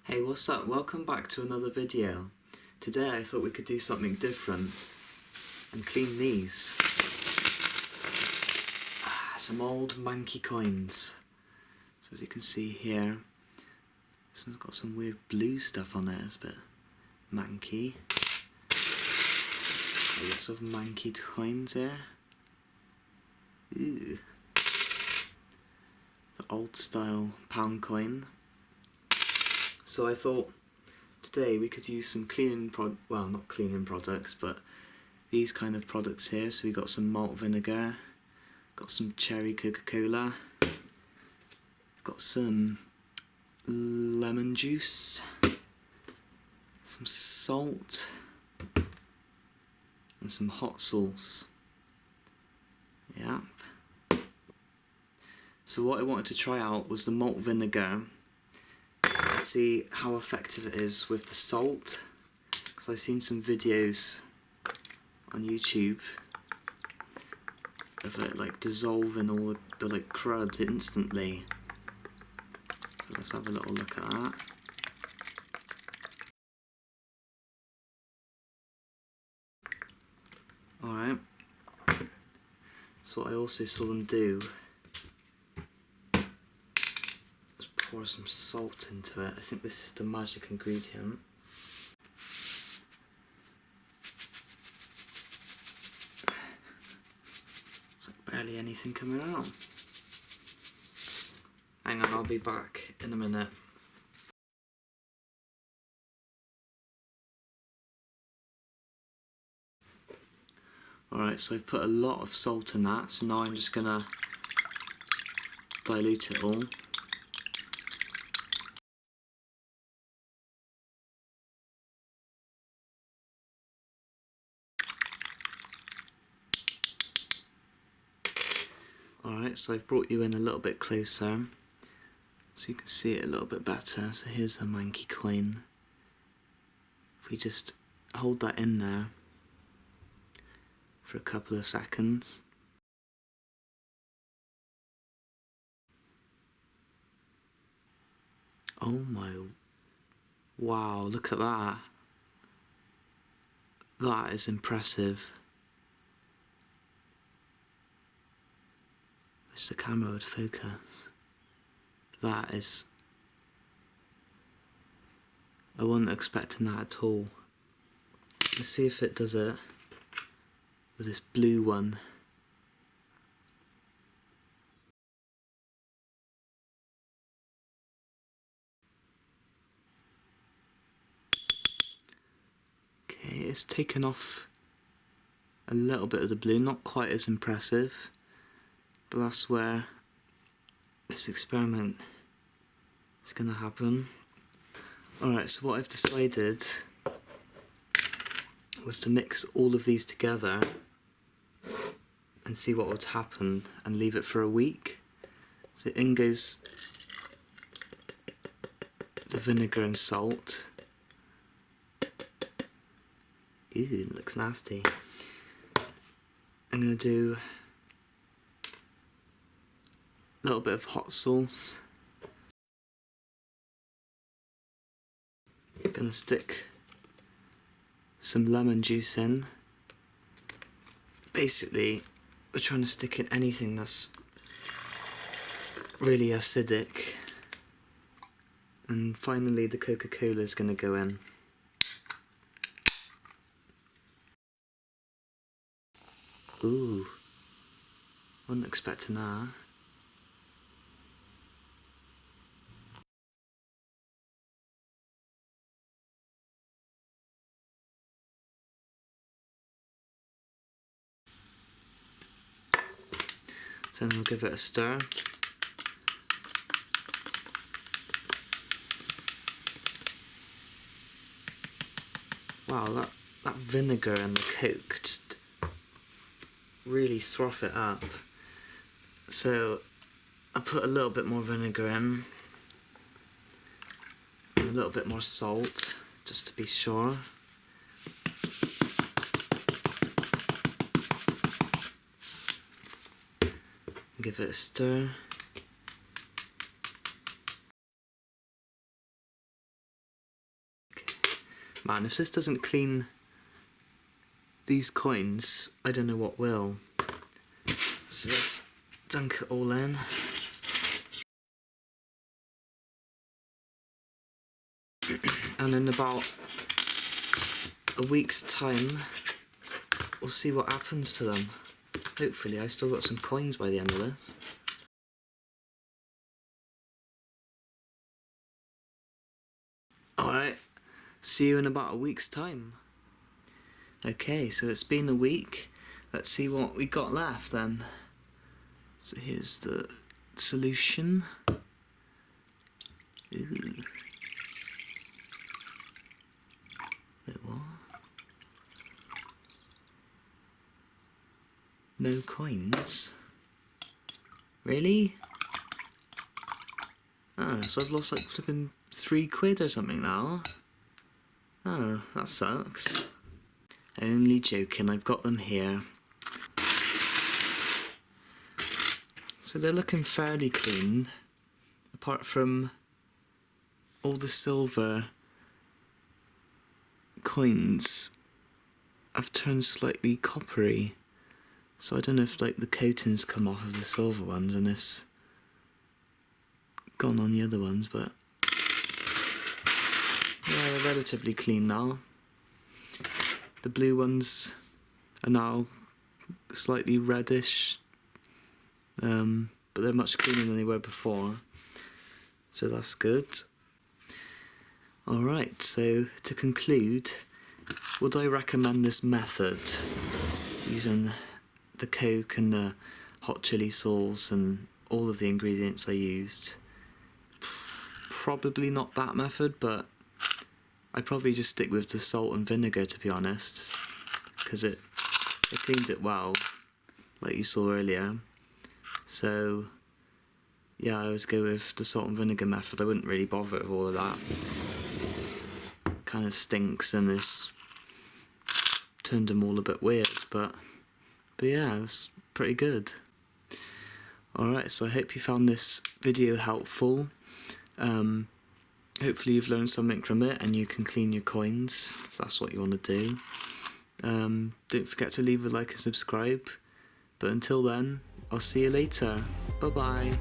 Hey, what's up? Welcome back to another video. Today I thought we could do something different and clean these. Some old Manky coins. So as you can see here, this one's got some weird blue stuff on it. It's a bit Manky. Lots of Manky coins here. Ooh. The old style pound coin. So I thought today we could use some not cleaning products, but these kind of products here. So we got some malt vinegar, got some cherry Coca-Cola, got some lemon juice, some salt, and some hot sauce. Yeah. So what I wanted to try out was the malt vinegar. See how effective it is with the salt, because I've seen some videos on YouTube of it like dissolving all the like crud instantly. So let's have a little look at that. Alright, so what I also saw them do, pour some salt into it. I think this is the magic ingredient. There's like barely anything coming out. Hang on, I'll be back in a minute. Alright, so I've put a lot of salt in that, so now I'm just gonna dilute it all. Alright, so I've brought you in a little bit closer so you can see it a little bit better. So here's the Manky coin. If we just hold that in there for a couple of seconds. Oh my, wow, look at that. That is impressive. Wish the camera would focus. That is... I wasn't expecting that at all. Let's see if it does it with this blue one. Okay, it's taken off a little bit of the blue, not quite as impressive, but that's where this experiment is going to happen. Alright, so what I've decided was to mix all of these together and see what would happen and leave it for a week. So in goes the vinegar and salt. Ew, it looks nasty. I'm going to do a little bit of hot sauce. I'm going to stick some lemon juice in. Basically, we're trying to stick in anything that's really acidic. And finally the Coca-Cola is going to go in. Ooh, wasn't expecting that. So then we'll give it a stir. Wow, that vinegar and the Coke just really froth it up. So I put a little bit more vinegar in, and a little bit more salt, just to be sure. Give it a stir. Man, if this doesn't clean these coins, I don't know what will. So let's dunk it all in. And in about a week's time, we'll see what happens to them. Hopefully I still got some coins by the end of this. Alright, see you in about a week's time. Okay, so it's been a week. Let's see what we got left then. So here's the solution. Ooh. Wait, what? No coins? Really? Oh, so I've lost like flipping £3 or something now. Oh, that sucks. Only joking, I've got them here. So they're looking fairly clean, apart from all the silver coins have turned slightly coppery. So I don't know if like the coating's come off of the silver ones and it's gone on the other ones, but yeah, they're relatively clean now. The blue ones are now slightly reddish, but they're much cleaner than they were before, so that's good. Alright, so to conclude, would I recommend this method, using the Coke and the hot chili sauce and all of the ingredients I used? Probably not that method, but I'd probably just stick with the salt and vinegar, to be honest, because it cleans it well, like you saw earlier. So yeah, I would go with the salt and vinegar method. I wouldn't really bother with all of that. Kind of stinks and this turned them all a bit weird, but yeah, it's pretty good. Alright, so I hope you found this video helpful. Hopefully you've learned something from it and you can clean your coins, if that's what you want to do. Don't forget to leave a like and subscribe. But until then, I'll see you later. Bye bye.